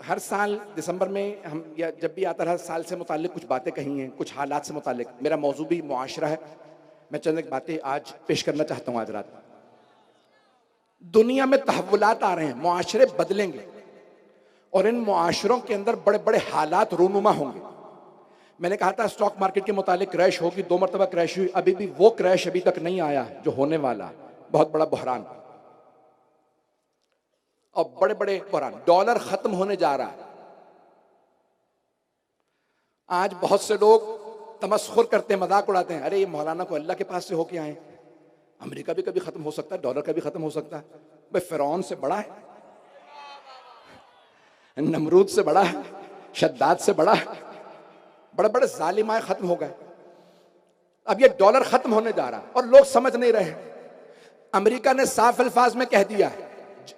हर साल दिसंबर में हम या जब भी आता रहा साल से मुताल्लिक कुछ बातें कही हैं, कुछ हालात से मुताल्लिक। मेरा मौजू भी मुआशरा है। मैं चंद एक बातें आज पेश करना चाहता हूँ। आज रात दुनिया में तहव्वुलात आ रहे हैं, मुआशरे बदलेंगे और इन मुआशरों के अंदर बड़े बड़े हालात रूनुमा होंगे। मैंने कहा था स्टॉक मार्केट के मुतालिक क्रैश होगी, 2 मरतबा क्रैश हुई, अभी भी वो क्रैश अभी तक नहीं आया जो होने वाला, बहुत बड़ा बहरान और बड़े बड़े बहरान। डॉलर खत्म होने जा रहा है। आज बहुत से लोग तमस्खुर करते हैं, मजाक उड़ाते हैं, अरे ये मौलाना को अल्लाह के पास से होके आए, अमेरिका भी कभी खत्म हो सकता है, डॉलर का भी खत्म हो सकता है। भाई फिरौन से बड़ा है, नमरूद से बड़ा है, शद्दाद से बड़ा है, बड़े बड़े जालिमाए खत्म हो गए। अब ये डॉलर खत्म होने जा रहा है और लोग समझ नहीं रहे। अमेरिका ने साफ अल्फाज में कह दिया है।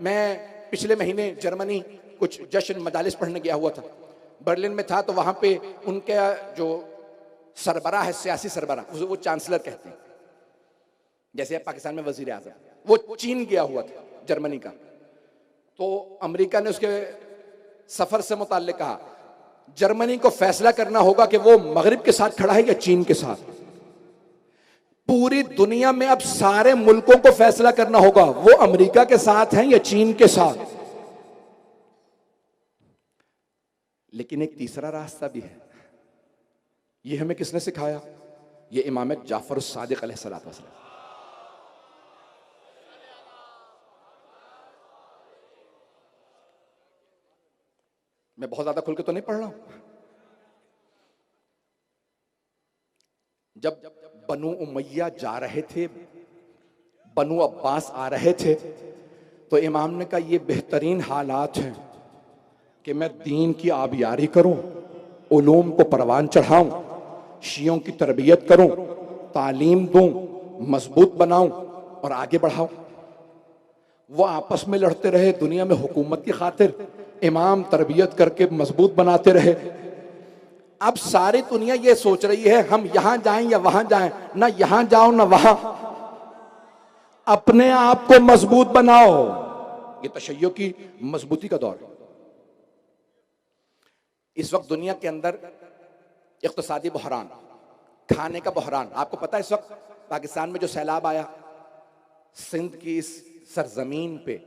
मैं पिछले महीने जर्मनी कुछ जश्न मजालिस पढ़ने गया हुआ था, बर्लिन में था, तो वहां पे उनके जो सरबराह है, सियासी सरबराह, वो चांसलर कहते हैं, जैसे अब पाकिस्तान में वजीर आजम, वो चीन गया हुआ था, जर्मनी का। तो अमेरिका ने उसके सफर से मुताल्लिक कहा जर्मनी को फैसला करना होगा कि वो मगरिब के साथ खड़ा है या चीन के साथ। पूरी दुनिया में अब सारे मुल्कों को फैसला करना होगा वो अमेरिका के साथ हैं या चीन के साथ। लेकिन एक तीसरा रास्ता भी है। ये हमें किसने सिखाया? ये इमाम जाफर सादिक अलैहिस्सलाम। मैं बहुत ज्यादा खुल के तो नहीं पढ़ रहा हूं। जब बनु उमैया जा रहे थे, बनु अब्बास आ रहे थे, तो इमाम ने कहा ये बेहतरीन हालात हैं कि मैं दीन की आबियारी करूं, उलूम को परवान चढ़ाऊं, शियों की तरबियत करूं, तालीम दूं, मजबूत बनाऊं और आगे बढ़ाऊं। वो आपस में लड़ते रहे दुनिया में हुकूमत की खातिर, इमाम तरबियत करके मजबूत बनाते रहे। अब सारी दुनिया ये सोच रही है हम यहां जाएं या वहां जाएं, ना यहां जाओ ना वहां, अपने आप को मजबूत बनाओ। ये तशय्यो की मजबूती का दौर है। इस वक्त दुनिया के अंदर इक्तिसादी बहरान, खाने का बहरान। आपको पता है इस वक्त पाकिस्तान में जो सैलाब आया, सिंध की इस सरजमीन पे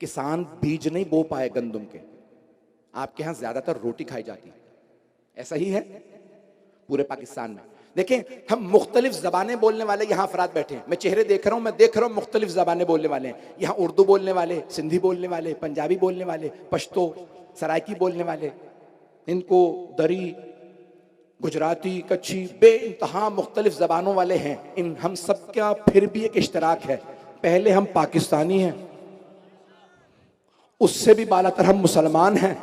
किसान बीज नहीं बो पाए गंदम के। आपके यहां ज्यादातर रोटी खाई जाती है, ऐसा ही है पूरे पाकिस्तान में। देखें, हम मुख्तलिफ जबानें बोलने वाले यहाँ अफराद बैठे हैं। मैं चेहरे देख रहा हूँ, मैं देख रहा हूँ मुख्तलिफ जबानें बोलने वाले हैं। यहाँ उर्दू बोलने वाले, सिंधी बोलने वाले, पंजाबी बोलने वाले, पश्तो, सराइकी बोलने वाले, इनको दरी, गुजराती, कच्छी, बे इंतहा मुख्तलिफ जबानों वाले हैं। इन हम सब का फिर भी एक इश्तराक है, पहले हम पाकिस्तानी हैं, उससे भी बालातर हम मुसलमान हैं।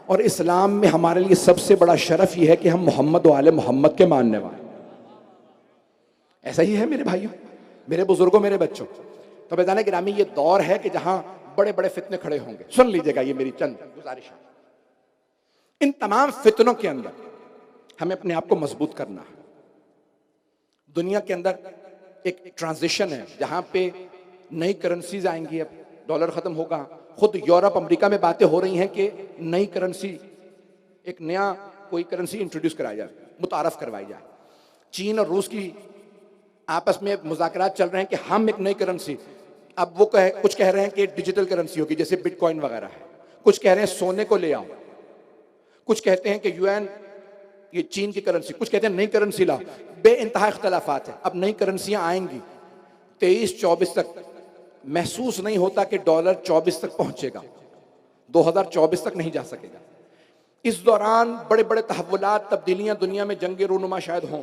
और इस्लाम में हमारे लिए सबसे बड़ा शरफ यह है कि हम मोहम्मद व आले मोहम्मद के मानने वाले। ऐसा ही है मेरे भाइयों, मेरे बुजुर्गों, मेरे बच्चों। तो बेदाने गिरामी, ये दौर है कि जहां बड़े बड़े फितने खड़े होंगे। सुन लीजिएगा, ये मेरी चंद गुजारिश है। इन तमाम फितनों के अंदर हमें अपने आप को मजबूत करना है। दुनिया के अंदर एक ट्रांजिशन है जहां पे नई करेंसीज आएंगी। अब डॉलर खत्म होगा। खुद यूरोप, अमेरिका में बातें हो रही हैं कि नई करेंसी, एक नया कोई करेंसी इंट्रोड्यूस कराया जाए, मुतारफ करवाई जाए। चीन और रूस की आपस में मुज़ाकरात चल रहे हैं कि हम एक नई करेंसी, अब वो कुछ कह रहे हैं कि डिजिटल करेंसी होगी जैसे बिटकॉइन वगैरह है, कुछ कह रहे हैं सोने को ले आओ, कुछ कहते हैं कि यूएन, ये चीन की करेंसी, कुछ कहते हैं नई करेंसी लाओ। बेइंतहा इख्तलाफात है। अब नई करेंसियां आएंगी 23-24 तक। महसूस नहीं होता कि डॉलर 24 तक पहुंचेगा, 2024 तक नहीं जा सकेगा। इस दौरान बड़े बड़े तहव्वुलात, तब्दीलियां दुनिया में, जंग रूनुमा शायद हों,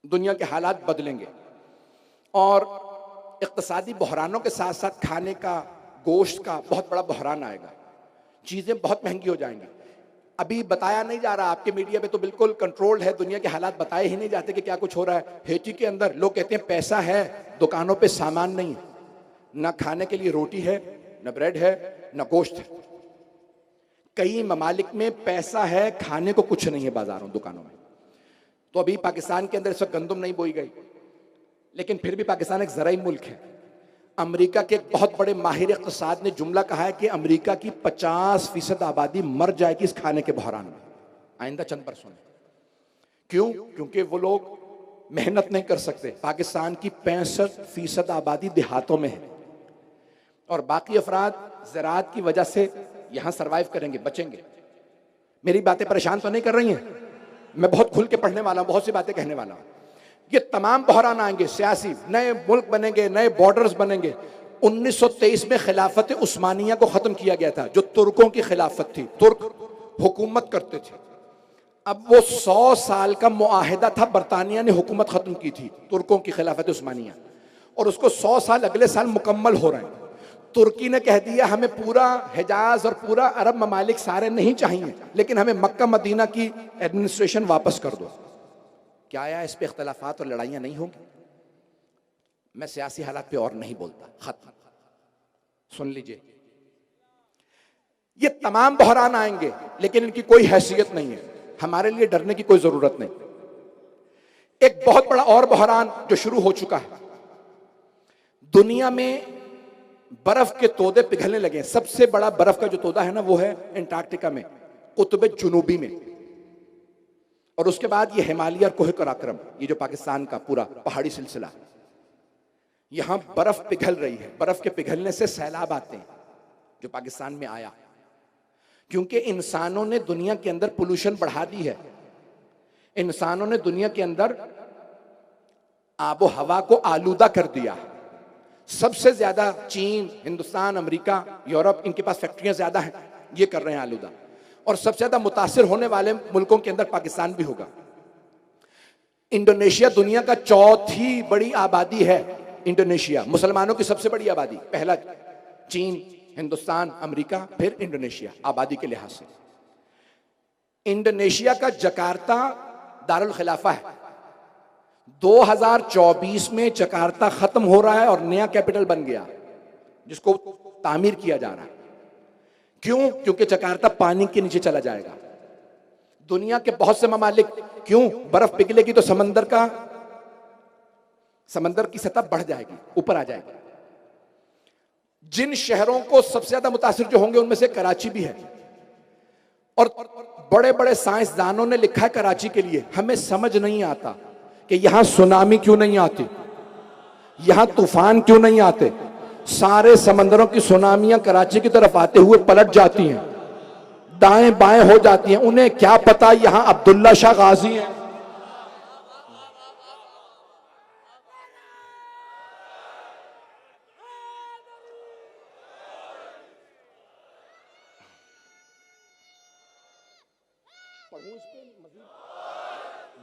दुनिया के हालात बदलेंगे और इक्तिसादी बहरानों के साथ साथ खाने का, गोश्त का बहुत बड़ा बहरान आएगा। चीजें बहुत महंगी हो जाएंगी। अभी बताया नहीं जा रहा, आपके मीडिया में तो बिल्कुल कंट्रोल्ड है, दुनिया के हालात बताए ही नहीं जाते कि क्या कुछ हो रहा है। हेटी के अंदर लोग कहते हैं पैसा है, दुकानों पे सामान नहीं है, ना खाने के लिए रोटी है, ना ब्रेड है, ना गोश्त है। कई ममालिक में पैसा है, खाने को कुछ नहीं है बाजारों, दुकानों में। तो अभी पाकिस्तान के अंदर इस वक्त गंदम नहीं बोई गई, लेकिन फिर भी पाकिस्तान एक ज़राई मुल्क है। अमेरिका के एक बहुत बड़े माहिर इक़्तिसाद ने जुमला कहा है कि अमेरिका की 50% आबादी मर जाएगी इस खाने के बहरान में आइंदा चंद बरसों में। क्यों? क्योंकि वो लोग मेहनत नहीं कर सकते। पाकिस्तान की 65% आबादी देहातों में है और बाकी अफराद ज़राअत की वजह से यहां सरवाइव करेंगे, बचेंगे। मेरी बातें परेशान तो नहीं कर रही हैं? मैं बहुत खुल के पढ़ने वाला हूं, बहुत सी बातें कहने वाला हूं। ये तमाम बहरान आएंगे, सियासी, नए मुल्क बनेंगे, नए बॉर्डर्स बनेंगे। 1923 में खिलाफत उस्मानिया को खत्म किया गया था, जो तुर्कों की खिलाफत थी, तुर्क हुकूमत करते थे। अब वो 100 साल का मुआहिदा था, बरतानिया ने हुकूमत खत्म की थी, तुर्कों की खिलाफत उस्मानिया, और उसको 100 साल अगले साल मुकम्मल हो रहे हैं। तुर्की ने कह दिया हमें पूरा हिजाज और पूरा अरब ममालिक सारे नहीं चाहिए, लेकिन हमें मक्का मदीना की एडमिनिस्ट्रेशन वापस कर दो। क्या आया इस पे इख्तलाफात और लड़ाइयां नहीं होंगी? मैं सियासी हालात पे और नहीं बोलता, खत्म। सुन लीजिए, ये तमाम बहरान आएंगे लेकिन इनकी कोई हैसियत नहीं है, हमारे लिए डरने की कोई जरूरत नहीं। एक बहुत बड़ा और बहरान जो शुरू हो चुका है, दुनिया में बर्फ के तोदे पिघलने लगे। सबसे बड़ा बर्फ का जो तोदा है ना, वो है अंटार्कटिका में, कुतुब जुनूबी में, और उसके बाद ये हिमालय और कोह कराक्रम, ये जो पाकिस्तान का पूरा पहाड़ी सिलसिला, यहां बर्फ पिघल रही है। बर्फ के पिघलने से सैलाब आते हैं, जो पाकिस्तान में आया, क्योंकि इंसानों ने दुनिया के अंदर पोल्यूशन बढ़ा दी है। इंसानों ने दुनिया के अंदर आबो हवा को आलूदा कर दिया। सबसे ज्यादा चीन, हिंदुस्तान, अमेरिका, यूरोप, इनके पास फैक्ट्रियां ज्यादा हैं, ये कर रहे हैं आलूदा। और सबसे ज्यादा मुतासिर होने वाले मुल्कों के अंदर पाकिस्तान भी होगा। इंडोनेशिया दुनिया का चौथी बड़ी आबादी है। इंडोनेशिया मुसलमानों की सबसे बड़ी आबादी, पहला चीन, हिंदुस्तान, अमेरिका, फिर इंडोनेशिया आबादी के लिहाज से। इंडोनेशिया का जकार्ता दारुल खिलाफा है। 2024 में जकार्ता खत्म हो रहा है और नया कैपिटल बन गया, जिसको तामीर किया जा रहा है। क्यों? क्योंकि जकार्ता पानी के नीचे चला जाएगा। दुनिया के बहुत से ममालिक, क्यों? बर्फ पिघलेगी तो समंदर की सतह बढ़ जाएगी, ऊपर आ जाएगी। जिन शहरों को सबसे ज्यादा मुतासिर जो होंगे उनमें से कराची भी है। और बड़े बड़े साइंसदानों ने लिखा है कराची के लिए, हमें समझ नहीं आता कि यहां सुनामी क्यों नहीं आती, यहां तूफान क्यों नहीं आते। सारे समंदरों की सुनामियां कराची की तरफ आते हुए पलट जाती हैं, दाएं बाएं हो जाती हैं। उन्हें क्या पता यहां अब्दुल्ला शाह गाजी हैं।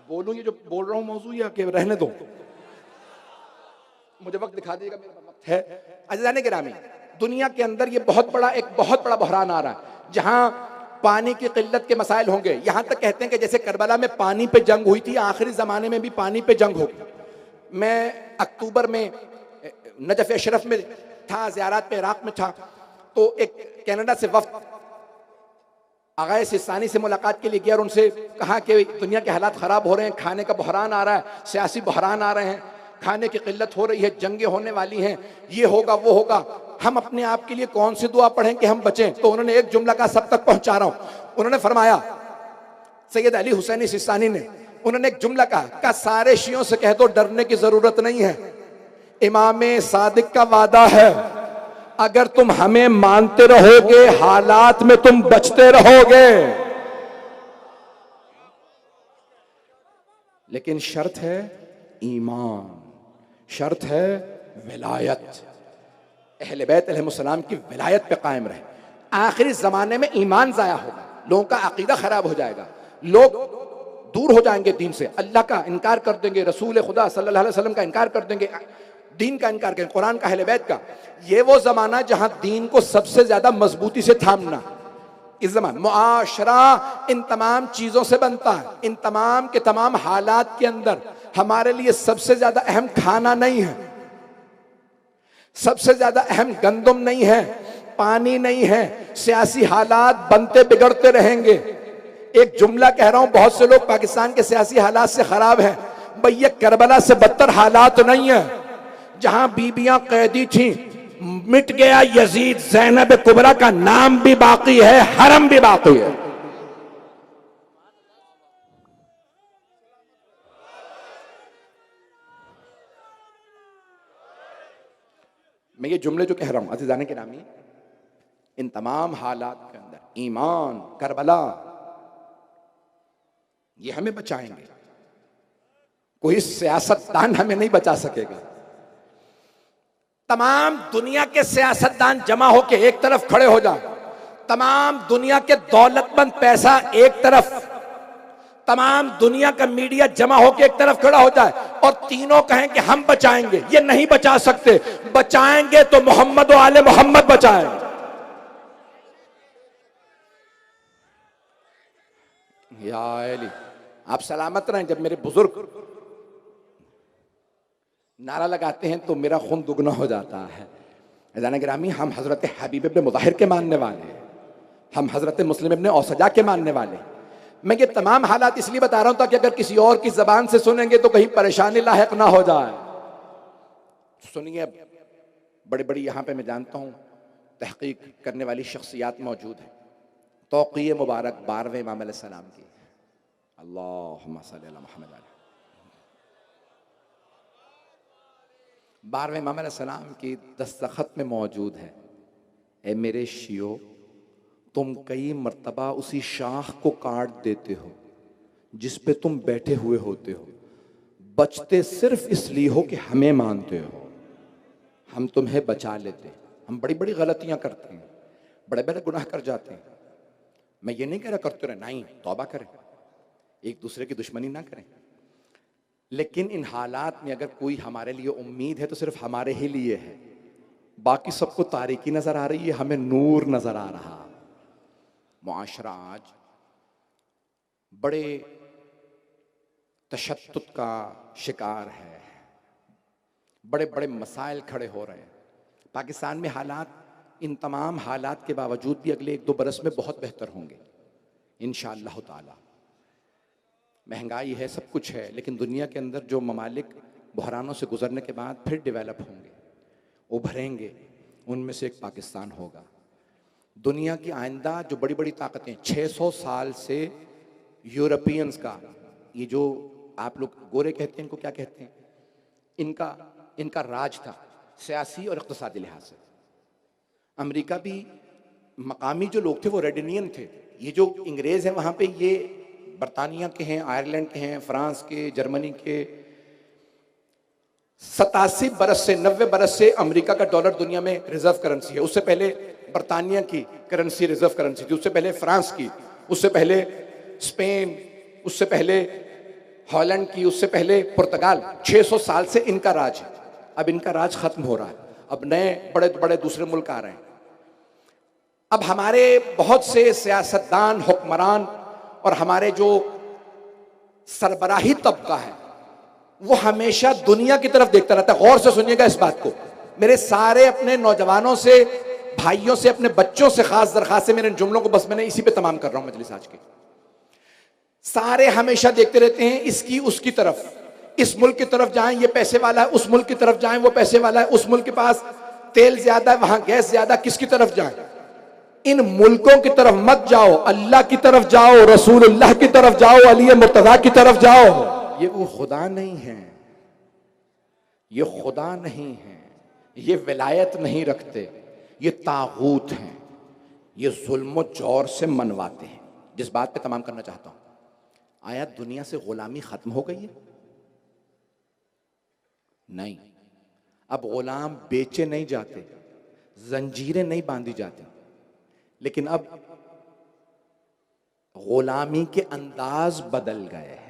बोलूं ये जो बोल रहा हूं मौजू, या कि रहने दो? मुझे वक्त दिखा देगा, मेरा वक्त है। अज़ीज़ान गिरामी, दुनिया के अंदर ये बहुत बड़ा बहरान आ रहा है, जहां पानी की किल्लत के मसाइल होंगे। यहां तक कहते हैं कि जैसे करबला में पानी पे जंग हुई थी, आखिरी जमाने में भी पानी पे जंग होगी। मैं अक्टूबर में नजफ अशरफ में था, ज़ियारत पे इराक में था, तो एक कनाडा से वफ्द आगाए सिस्तानी से मुलाकात के लिए गया और उनसे कहा कि दुनिया के हालात ख़राब हो रहे हैं, खाने का बहरान आ रहा है, सियासी बहरान आ रहे हैं, खाने की किल्लत हो रही है, जंगें होने वाली हैं, ये होगा वो होगा, हम अपने आप के लिए कौन सी दुआ पढ़ें कि हम बचें। तो उन्होंने एक जुमला का सब तक पहुंचा रहा हूं। उन्होंने फरमाया, सैयद अली हुसैनी सिस्तानी ने, उन्होंने एक जुमला कहा, सारे शियों से कह दो डरने की जरूरत नहीं है, इमाम सादिक का वादा है, अगर तुम हमें मानते रहोगे हालात में तुम बचते रहोगे, लेकिन शर्त है ईमान, शर्त है विलायत, अहले बैत अलैहिस्सलाम की विलायत पे कायम रहे। आखिरी जमाने में ईमान जाया होगा, लोगों का अकीदा खराब हो जाएगा, लोग दूर हो जाएंगे दीन से, अल्लाह का इनकार कर देंगे, रसूल खुदा सल्लल्लाहु अलैहि वसल्लम का इनकार कर देंगे, दीन का इनकार करें, कुरान का, अहले बैत का। ये वो जमाना जहां दीन को सबसे ज्यादा मजबूती से थामना, इस जमाने मुआशरा इन तमाम चीजों से बनता है। इन तमाम के तमाम हालात के अंदर हमारे लिए सबसे ज्यादा अहम खाना नहीं है, सबसे ज्यादा अहम गंदम नहीं है, पानी नहीं है, सियासी हालात बनते बिगड़ते रहेंगे। एक जुमला कह रहा हूं, बहुत से लोग पाकिस्तान के सियासी हालात से खराब है, भैया करबला से बदतर हालात नहीं है। जहां बीबियां कैदी थीं, मिट गया यजीद, ज़ैनब कुबरा का नाम भी बाकी है, हरम भी बाकी है। मैं ये जुमले जो कह रहा हूं अज़ीज़ान गिरामी, इन तमाम हालात के अंदर ईमान, करबला, ये हमें बचाएंगे। कोई सियासतदान हमें नहीं बचा सकेगा। तमाम दुनिया के सियासतदान जमा होके एक तरफ खड़े हो जाएं, तमाम दुनिया के दौलतमंद पैसा एक तरफ, तमाम दुनिया का मीडिया जमा होकर एक तरफ खड़ा हो जाए और तीनों कहें कि हम बचाएंगे, ये नहीं बचा सकते। बचाएंगे तो मोहम्मद व आले मोहम्मद बचाएंगे। या अली, आप सलामत रहें। जब मेरे बुजुर्ग नारा लगाते हैं तो मेरा खून दुगना हो जाता है। अज़ीज़ान गिरामी, हम हजरत हबीब इब्न मुताहिर के मानने वाले हैं, हम हजरत मुस्लिम इब्न औसजा के मानने वाले। मैं ये तमाम हालात इसलिए बता रहा हूं ताकि अगर किसी और की जबान से सुनेंगे तो कहीं परेशानी लायक ना हो जाए। सुनिए, बड़ी बड़ी यहां पे मैं जानता हूं तहकीक करने वाली शख्सियात मौजूद है। तौक़ीए मुबारक 12वें इमाम अलैहिस्सलाम की, अल्लाहुम्मा सल्ली अला मुहम्मद। 12वें इमाम अलैहिस्सलाम की दस्तखत में मौजूद है, ए मेरे शियो, तुम कई मर्तबा उसी शाख को काट देते हो जिस पे तुम बैठे हुए होते हो, बचते सिर्फ इसलिए हो कि हमें मानते हो। हम तुम्हें बचा लेते, हम बड़ी बड़ी गलतियां करते हैं, बड़े बड़े गुनाह कर जाते हैं। मैं ये नहीं कह रहा करते रहे, नहीं, तौबा करें, एक दूसरे की दुश्मनी ना करें, लेकिन इन हालात में अगर कोई हमारे लिए उम्मीद है तो सिर्फ हमारे ही लिए है। बाकी सबको तारीकी नजर आ रही है, हमें नूर नजर आ रहा। मुआशरा आज बड़े तशद्दुद का शिकार है, बड़े बड़े मसाइल खड़े हो रहे हैं। पाकिस्तान में हालात, इन तमाम हालात के बावजूद भी अगले 1-2 बरस में बहुत बेहतर होंगे इंशाअल्लाह ताला। महंगाई है, सब कुछ है, लेकिन दुनिया के अंदर जो ममालिक बहरानों से गुजरने के बाद फिर डेवलप होंगे, उभरेंगे, उनमें से एक पाकिस्तान होगा। दुनिया की आइंदा जो बड़ी बड़ी ताकतें 600 साल से यूरोपियंस का, ये जो आप लोग गोरे कहते हैं, इनको क्या कहते हैं, इनका राज था सियासी और इक़्तिसादी लिहाज से। अमेरिका भी, मकामी जो लोग थे वो रेड इंडियन थे। ये जो अंग्रेज़ हैं वहाँ पे, ये बरतानिया के हैं, आयरलैंड के हैं, फ्रांस के, जर्मनी के। 87 बरस से 90 बरस से अमेरिका का डॉलर दुनिया में रिजर्व करेंसी है। उससे पहले बरतानिया की करेंसी रिजर्व करेंसी थी, उससे पहले फ्रांस की, उससे पहले स्पेन, उससे पहले हॉलैंड की, उससे पहले पुर्तगाल। 600 साल से इनका राज है। अब इनका राज खत्म हो रहा है, अब नए बड़े बड़े दूसरे मुल्क आ रहे हैं। अब हमारे बहुत से सियासतदान, हुक्मरान और हमारे जो सरबराही तबका है वो हमेशा दुनिया की तरफ देखता रहता है। गौर से सुनिएगा इस बात को। मेरे सारे अपने नौजवानों से, भाइयों से, अपने बच्चों से खास दरखास्त है, मेरे जुमलों को बस मैंने इसी पे तमाम कर रहा हूं मजलिस आज की। सारे हमेशा देखते रहते हैं इसकी उसकी तरफ, इस मुल्क की तरफ जाएं ये पैसे वाला है, उस मुल्क की तरफ जाएं वो पैसे वाला है, उस मुल्क के पास तेल ज्यादा है, वहां गैस ज्यादा, किसकी तरफ जाएं? इन मुल्कों की तरफ मत जाओ, अल्लाह की तरफ जाओ, रसूलुल्लाह की तरफ जाओ, अली मुर्तजा की तरफ जाओ। ये वो खुदा नहीं है, ये खुदा नहीं है, ये विलायत नहीं रखते, ये तागूत हैं, ये जुल्म जौर से मनवाते हैं। जिस बात पे तमाम करना चाहता हूं, आया दुनिया से गुलामी खत्म हो गई है? नहीं। अब गुलाम बेचे नहीं जाते, जंजीरें नहीं बांधी जाती, लेकिन अब गुलामी के अंदाज बदल गए हैं।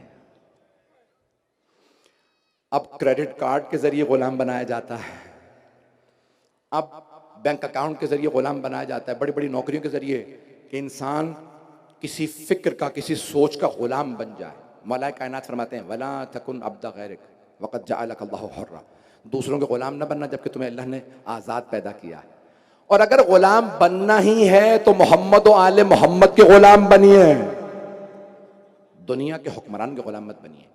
अब क्रेडिट कार्ड के जरिए गुलाम बनाया जाता है, अब बैंक अकाउंट के जरिए गुलाम बनाया जाता है, बड़ी बड़ी नौकरियों के जरिए, कि इंसान किसी फिक्र का, किसी सोच का गुलाम बन जाए। मौला कायनात फरमाते हैं, वला तकुन अब्दा गैरिक वक़द जअलक अल्लाहु हुर्रा। दूसरों के गुलाम न बनना जबकि तुम्हें अल्लाह ने आज़ाद पैदा किया है। और अगर गुलाम बनना ही है तो मोहम्मद और आले मोहम्मद के गुलाम बनिए, दुनिया के हुक्मरान के गुलाम मत बनिए।